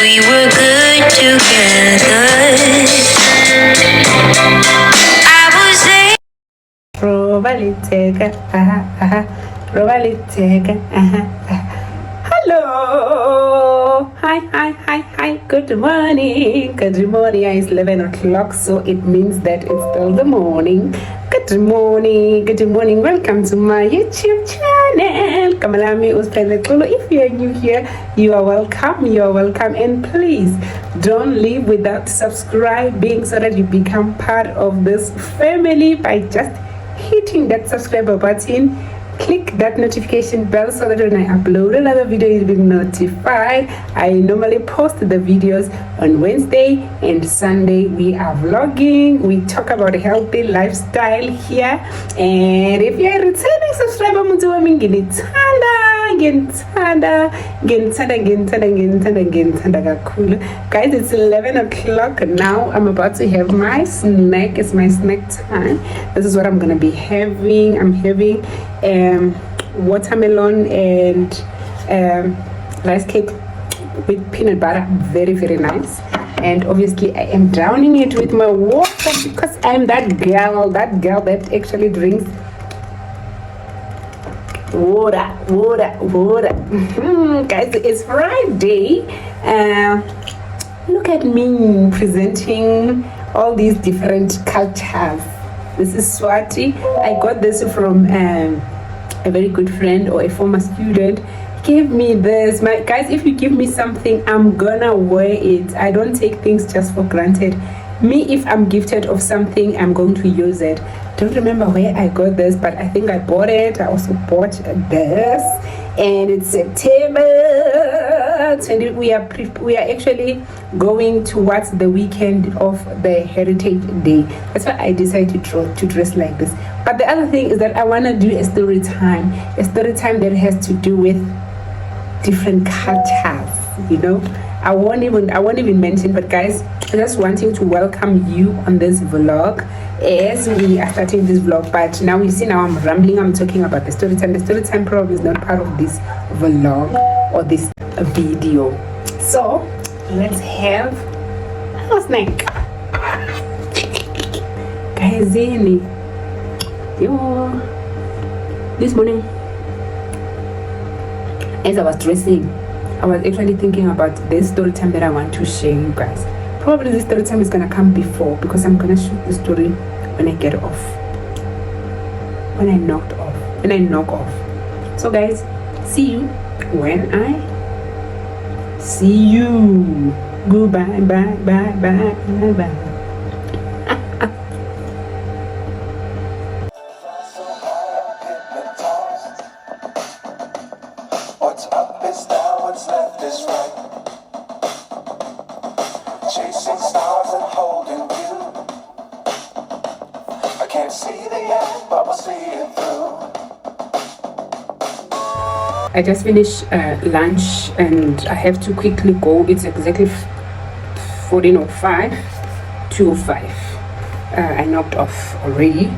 we were good together. I was there. Robaliteka, Robaliteka, Hello, hi. Good morning. It's 11 o'clock, so it means that it's still the morning. Good morning. Welcome to my YouTube channel. Kamalami Sphelly. If you are new here, you are welcome. And please don't leave without subscribing so that you become part of this family by just hitting that subscribe button. Click that notification bell so that when I upload another video you'll be notified. I normally post the videos on Wednesday and Sunday. We are vlogging, we talk about healthy lifestyle here. And if you're a returning subscriber, guys, it's 11 o'clock now. I'm about to have my snack. It's my snack time. This is what I'm gonna be having. I'm having watermelon and rice cake with peanut butter. Very nice. And obviously I am drowning it with my water because I'm that girl that actually drinks water. Guys, it's Friday. Look at me presenting all these different cultures. This is Swati. I got this from a very good friend or a former student. Gave me this. Guys, if you give me something, I'm gonna wear it. I don't take things just for granted. Me, if I'm gifted of something, I'm going to use it. Don't remember where I got this, but I think I bought it. I also bought this, and it's September 20. We are actually going towards the weekend of the Heritage Day. That's why I decided to dress like this. But the other thing is that I want to do a story time that has to do with different cultures. I won't even mention, but guys, I just wanting to welcome you on this vlog as we are starting this vlog. But now you see, now I'm rambling. I'm talking about the story time. The story time probably is not part of this vlog or this video. So let's have a snack, guys. This morning as I was dressing, I was actually thinking about this story time that I want to share you guys. Probably this story time is gonna come before, because I'm gonna shoot the story when I get off, when I knock off. So guys, see you when I see you. Goodbye, bye. What's up is down, what's left is right. Chasing stars and holding you. I can't see the end, but we'll see it through. I just finished lunch and I have to quickly go. It's exactly 14:05, 2:05. I knocked off already,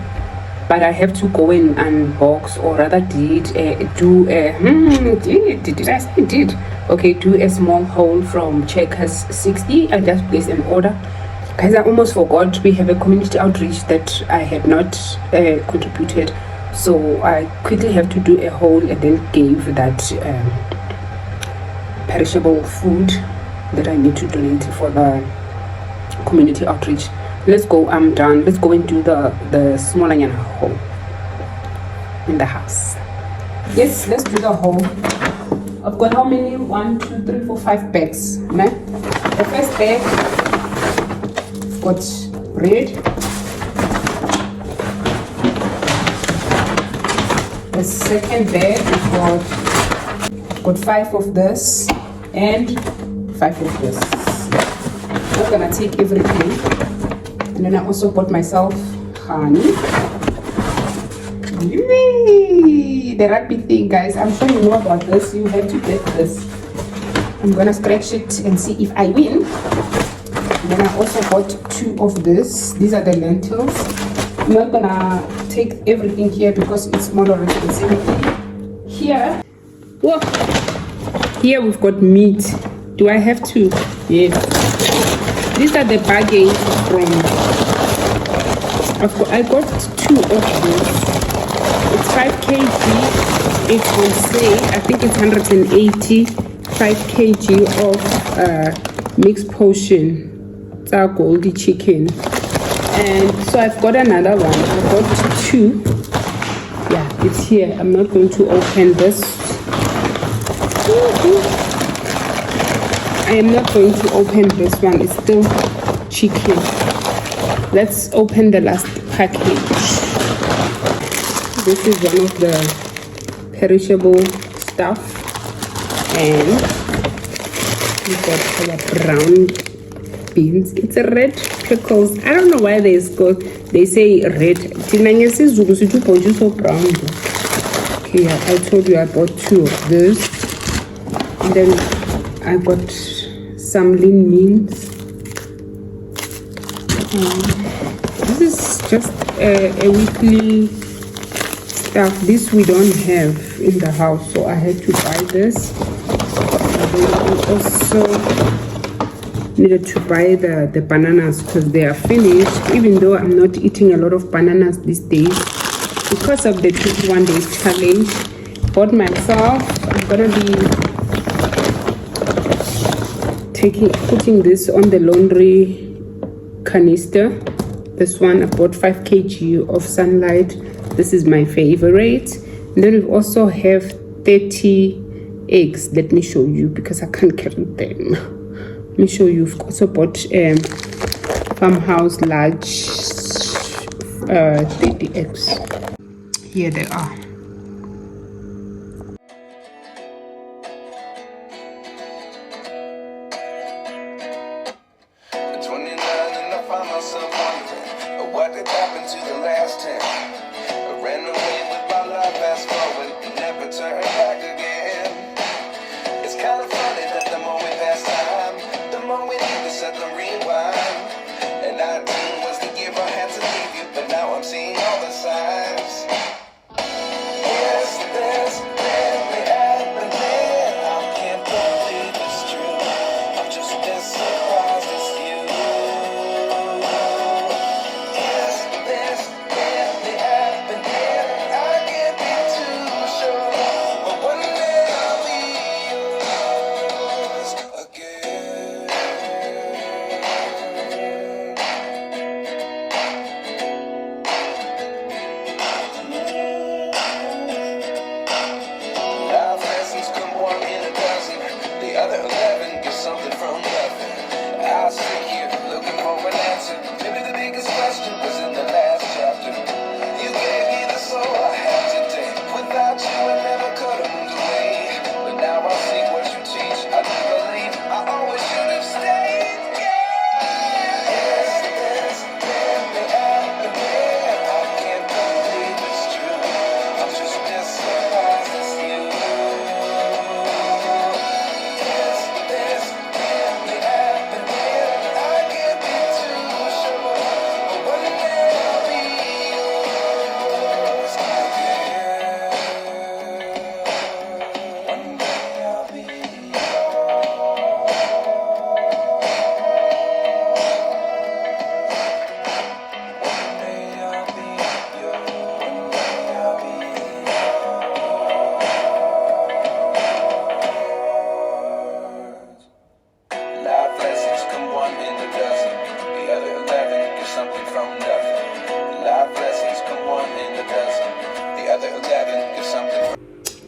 but I have to go and unbox, or rather do a small haul from Checkers 60. I just placed an order. Guys, I almost forgot, we have a community outreach that I had not contributed, so I quickly have to do a haul and then gave that perishable food that I need to donate for the community outreach. Let's go. I'm done. Let's go and do the small haul in the house. Yes, let's do the haul. I've got how many? 1, 2, 3, 4, 5 bags. The first bag, I've got bread. The second bag, I've got 5 of this and 5 of this. I'm gonna take everything. And then I also bought myself honey. Yay! The rugby thing, guys. I'm sure you know about this. You have to get this. I'm gonna scratch it and see if I win. And then I also bought 2 of this. These are the lentils. I'm not gonna take everything here because it's more responsibility. Here we've got meat. Do Do I have to? Yes. These are the bargains from. I got 2 of this. It's 5 kg. It's on sale. I think it's 185 kg of mixed portion. It's our Goldie chicken. And so I've got another one. I got 2. Yeah, it's here. I'm not going to open this. I am not going to open this one. It's still chicken. Let's open the last package. This is one of the perishable stuff. And we got our brown beans. It's a red pickles. I don't know why they say red. So brown. Okay, I told you I bought 2 of this. And then I got some lean beans. This is just a weekly stuff. This we don't have in the house, so I had to buy this. I also needed to buy the bananas because they are finished, even though I'm not eating a lot of bananas these days because of the 21 days challenge. Bought myself. I'm gonna be putting this on the laundry canister. This one I bought 5 kg of sunlight. This is my favorite. And then we also have 30 eggs. Let me show you because I can't carry them. Let me show you. I've also bought farmhouse large 30 eggs. Here they are.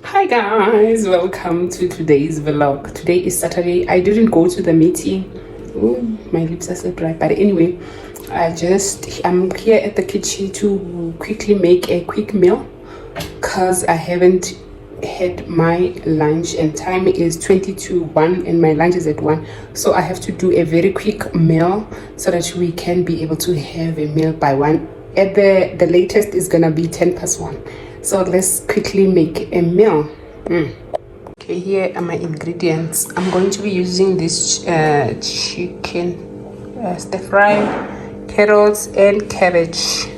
Hi guys, welcome to today's vlog. Today is Saturday. I didn't go to the meeting. Ooh, my lips are so dry, but anyway, I'm here at the kitchen to quickly make a quick meal because I haven't had my lunch and time is 20 to 1 and my lunch is at 1, so I have to do a very quick meal so that we can be able to have a meal by 1. At the latest is gonna be 10 past 1. So let's quickly make a meal. Okay, here are my ingredients. I'm going to be using this chicken stir fry, carrots and cabbage.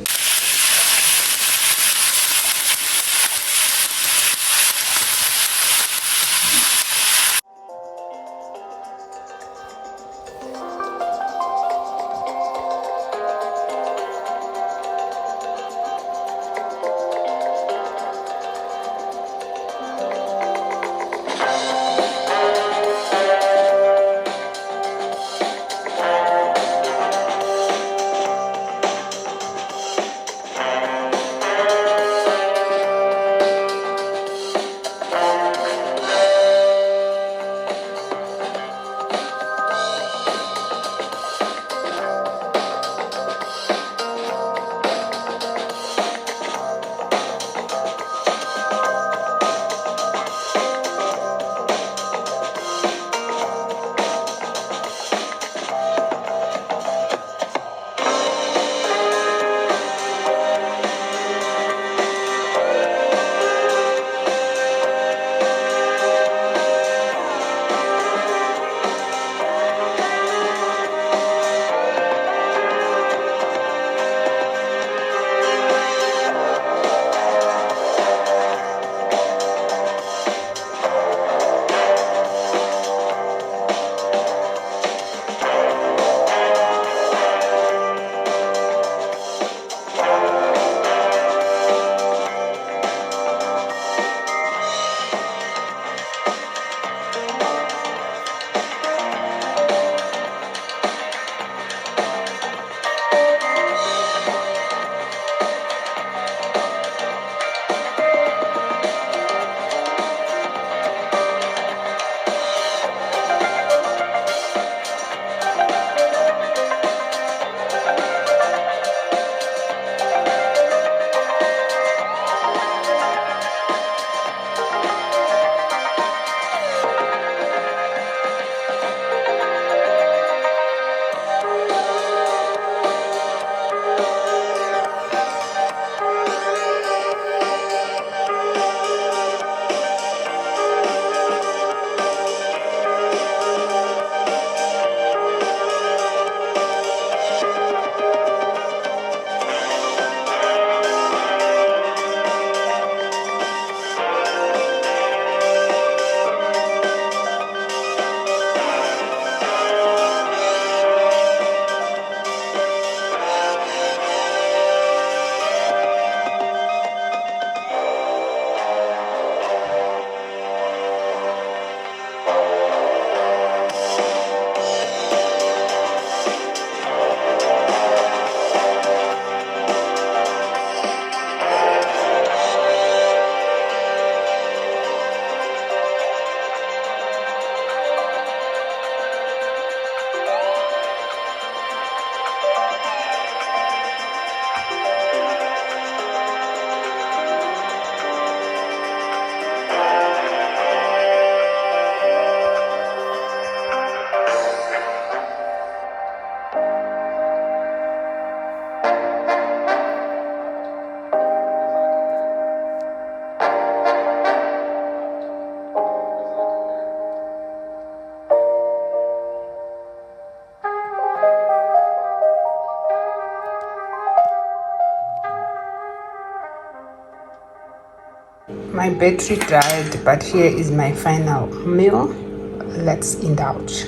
My battery died, but here is my final meal. Let's indulge.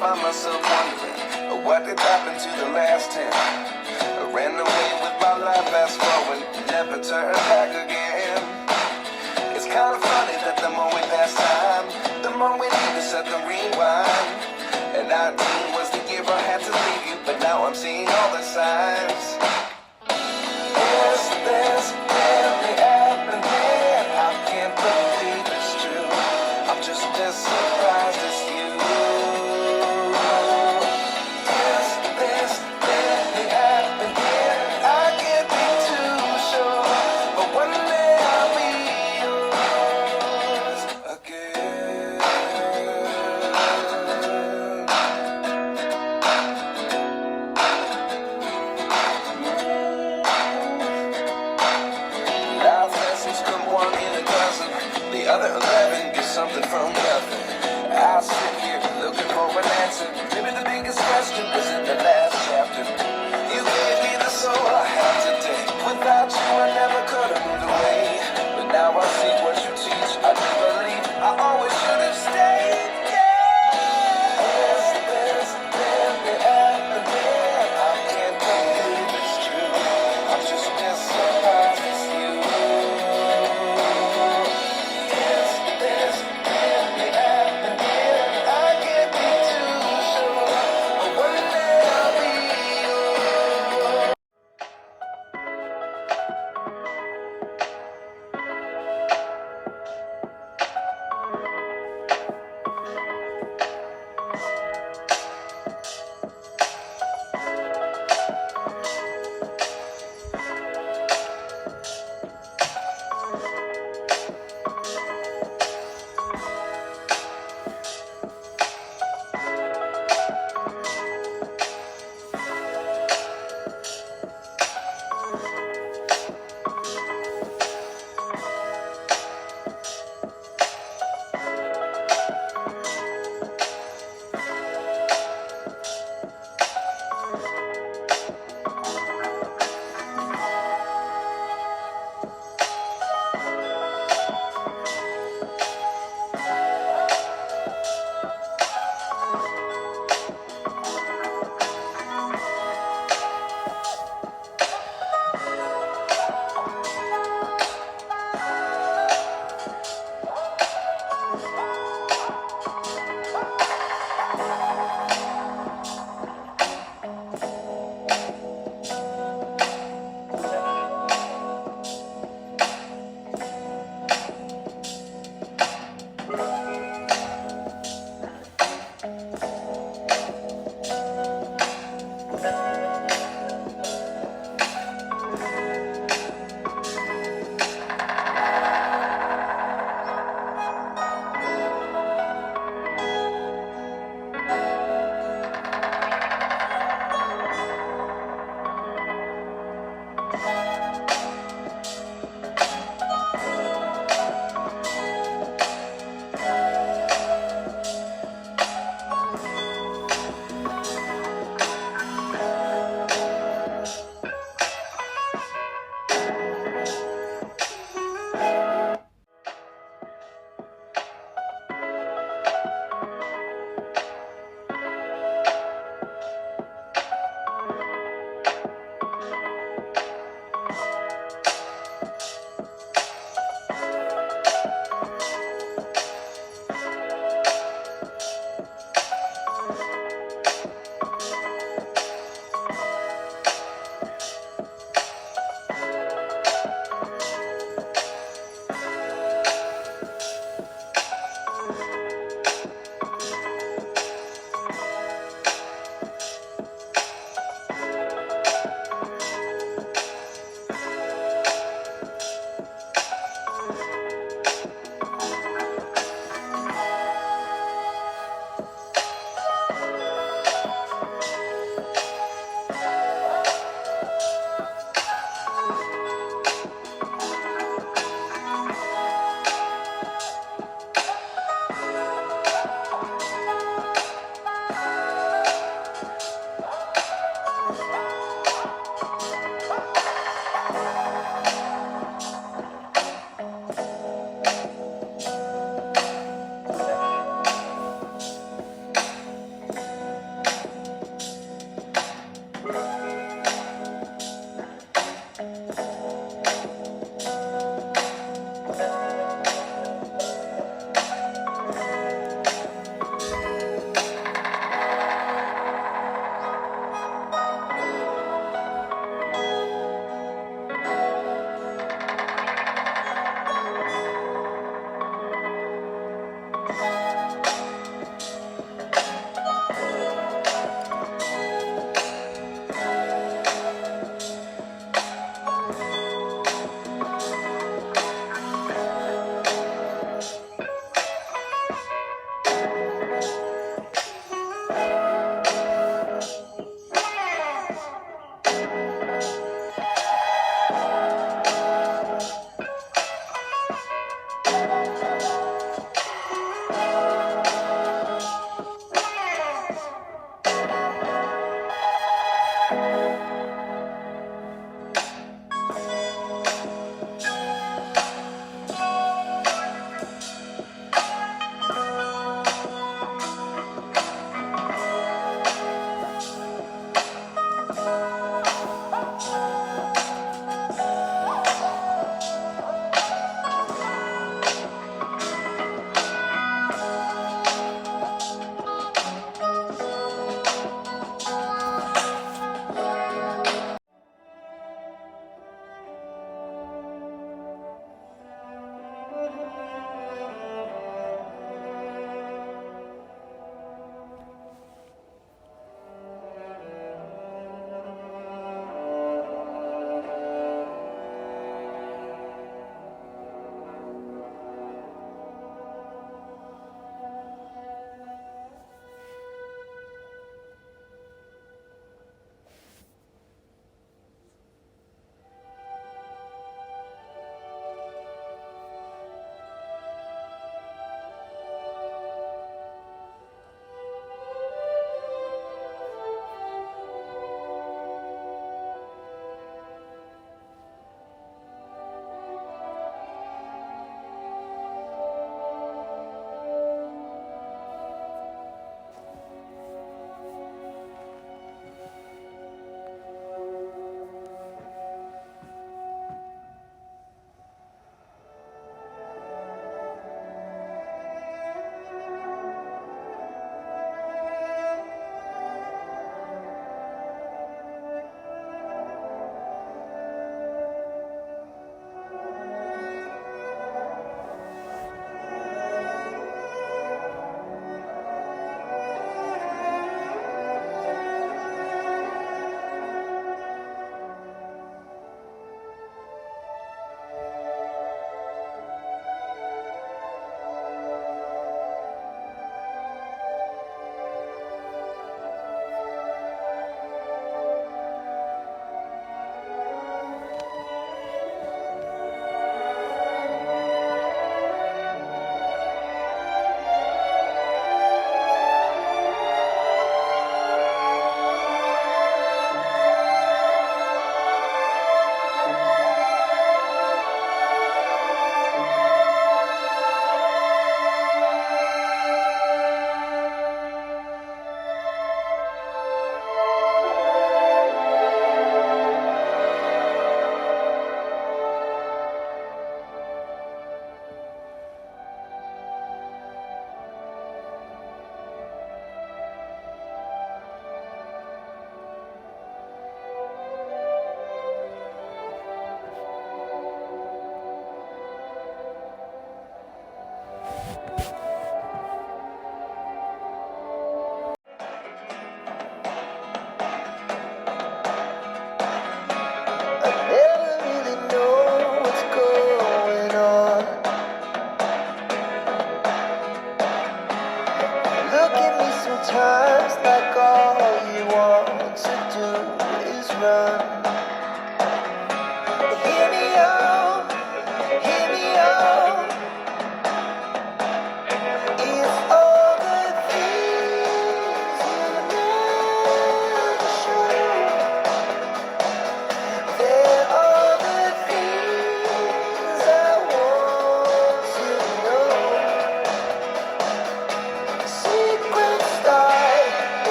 find myself wondering what did happen to the last 10. I ran away with my life, fast forward, never turn back again. It's kind of funny that the more we pass time, the more we need to set the rewind. And 19 was the year I had to leave you, but now I'm seeing all the signs. Is this really happening? I can't believe it's true. I'm just as surprised as you. other 11 get something from nothing. I sit here looking for an answer. Maybe the biggest question was in the last chapter. You gave me the soul I have today. Without you, I never could have moved away. But now I see what you teach. I do believe I always should have stayed. This, the happening. I can't believe it's true. I'm just as surprised as you. This, really happening. I can't be too sure. But one day I'll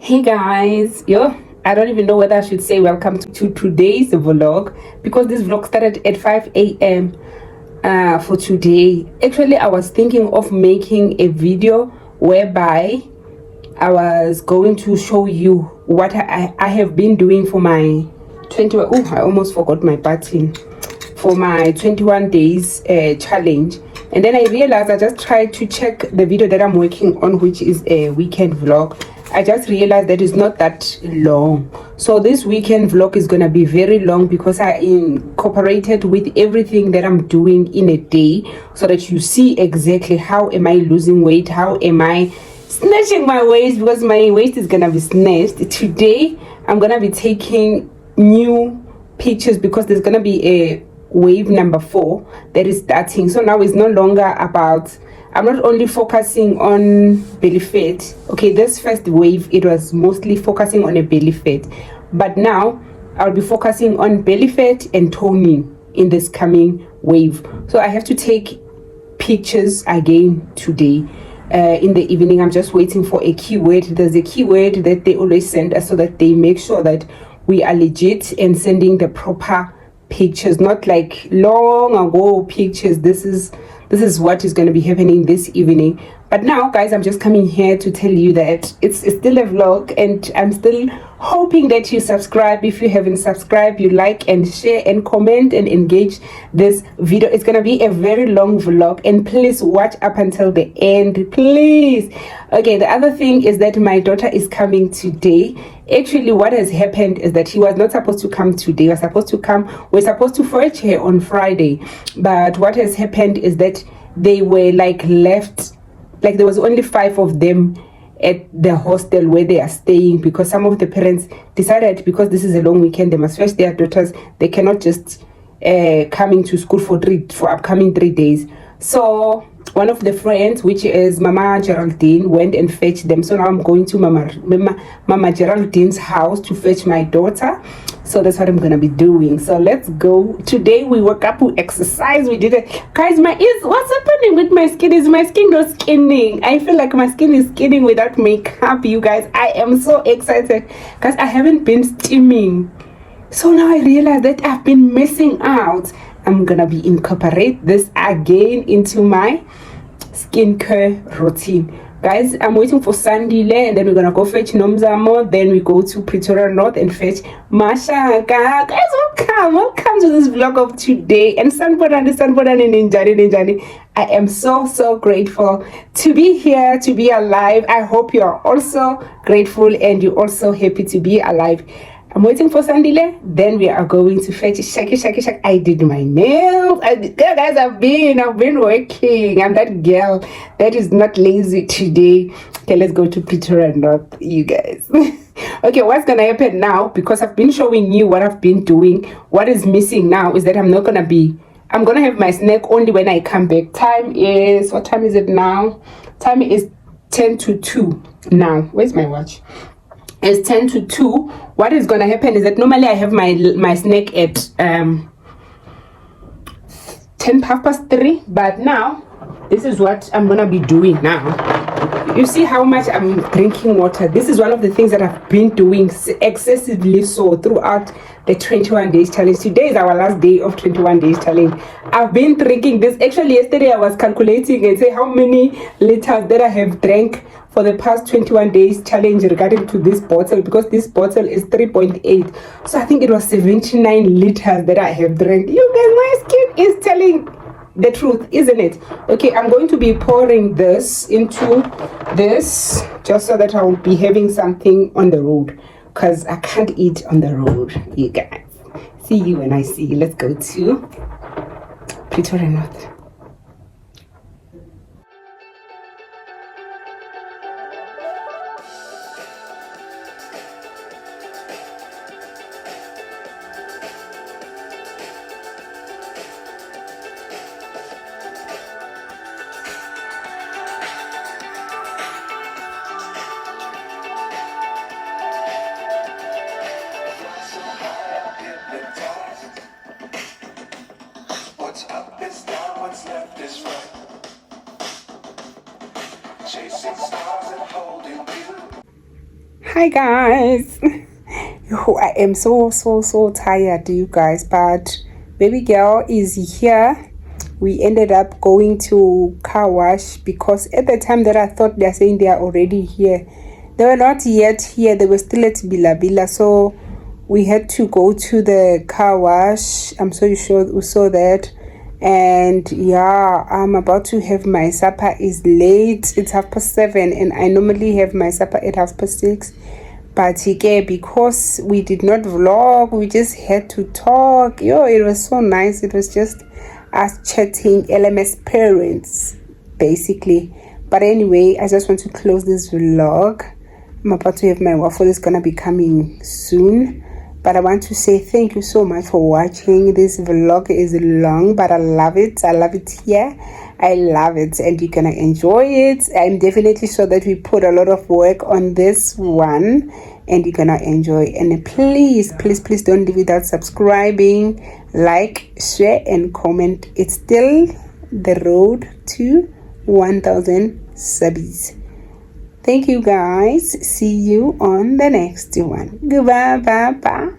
Hey guys, yo, I don't even know whether I should say welcome to today's vlog, because this vlog started at 5 a.m. For today. Actually, I was thinking of making a video whereby I was going to show you what I have been doing for my 21. Oh, I almost forgot my button. For my 21 days challenge. And then I realized I just tried to check the video that I'm working on, which is a weekend vlog. I just realized that it's not that long. So this weekend vlog is gonna be very long because I incorporated with everything that I'm doing in a day, so that you see exactly how am I losing weight, how am I snatching my waist, because my waist is gonna be snatched. Today I'm gonna be taking new pictures because there's gonna be a wave number 4 that is starting. So now it's no longer about, I'm not only focusing on belly fat. Okay, this first wave, it was mostly focusing on a belly fat, but now I'll be focusing on belly fat and toning in this coming wave. So I have to take pictures again today. In the evening, I'm just waiting for a keyword. There's a keyword that they always send us so that they make sure that we are legit and sending the proper pictures, not like long ago pictures. This is what is going to be happening this evening. But now guys, I'm just coming here to tell you that it's still a vlog, and I'm still hoping that you subscribe. If you haven't subscribed, you like and share and comment and engage this video. It's gonna be a very long vlog, and please watch up until the end, please. Okay, the other thing is that my daughter is coming today. Actually, what has happened is that he was not supposed to come today. We're supposed to fetch her on Friday, but what has happened is that they were like left, like there was only 5 of them at the hostel where they are staying, because some of the parents decided, because this is a long weekend, they must fetch their daughters. They cannot just coming to school for upcoming 3 days. So one of the friends, which is Mama Geraldine, went and fetched them. So now I'm going to Mama Geraldine's house to fetch my daughter. So that's what I'm gonna be doing. So let's go. Today we woke up, we exercise, we did it. Guys, what's happening with my skin? Is my skin not skinning? I feel like my skin is skinning without makeup, you guys. I am so excited because I haven't been steaming. So now I realize that I've been missing out. I'm gonna be incorporate this again into my skincare routine. Guys, I'm waiting for Sandile, and then we're gonna go fetch Nomzamo. Then we go to Pretoria North and fetch Mashaka. Guys, welcome to this vlog of today. And Sanbodan and Ninjani. I am so grateful to be here, to be alive. I hope you are also grateful and you're also happy to be alive. I'm waiting for Sandile. Then we are going to fetch Shaki. I did my nails. Guys, I've been working. I'm that girl that is not lazy today. Okay, let's go to Pretoria North, you guys. Okay, what's gonna happen now? Because I've been showing you what I've been doing. What is missing now is that I'm gonna have my snack only when I come back. What time is it now? Time is 10 to 2 now. Where's my watch? It's 10 to 2. What is gonna happen is that normally I have my snack at 3:10, but now this is what I'm gonna be doing now. You see how much I'm drinking water. This is one of the things that I've been doing excessively so throughout the 21 days challenge. Today is our last day of 21 days challenge. I've been drinking this. Actually, yesterday I was calculating and say how many liters that I have drank for the past 21 days challenge regarding to this bottle, because this bottle is 3.8. So I think it was 79 liters that I have drank. You guys, my skin is telling the truth, isn't it? Okay, I'm going to be pouring this into this just so that I will be having something on the road, because I can't eat on the road, you guys. See you when I see you. Let's go to Pretoria North. What's up is down, what's left is right. Chasing stars and holding you. Hi guys. I am so tired, you guys, but baby girl is here. We ended up going to car wash because at the time that I thought they're saying they are already here, they were not yet here. They were still at Bila, so we had to go to the car wash. I'm so sure you saw that. And yeah, I'm about to have my supper. Is late. It's 7:30 and I normally have my supper at 6:30. But again, because we did not vlog, we just had to talk. Yo, it was so nice. It was just us chatting, LMS parents, basically. But anyway, I just want to close this vlog. I'm about to have my waffle. It's gonna be coming soon. But I want to say thank you so much for watching. This vlog is long, but I love it. I love it here. I love it, and you're gonna enjoy it. I'm definitely sure that we put a lot of work on this one, and you're gonna enjoy. And please don't leave without subscribing, like, share, and comment. It's still the road to 1,000 subs. Thank you guys. See you on the next one. Goodbye. Bye.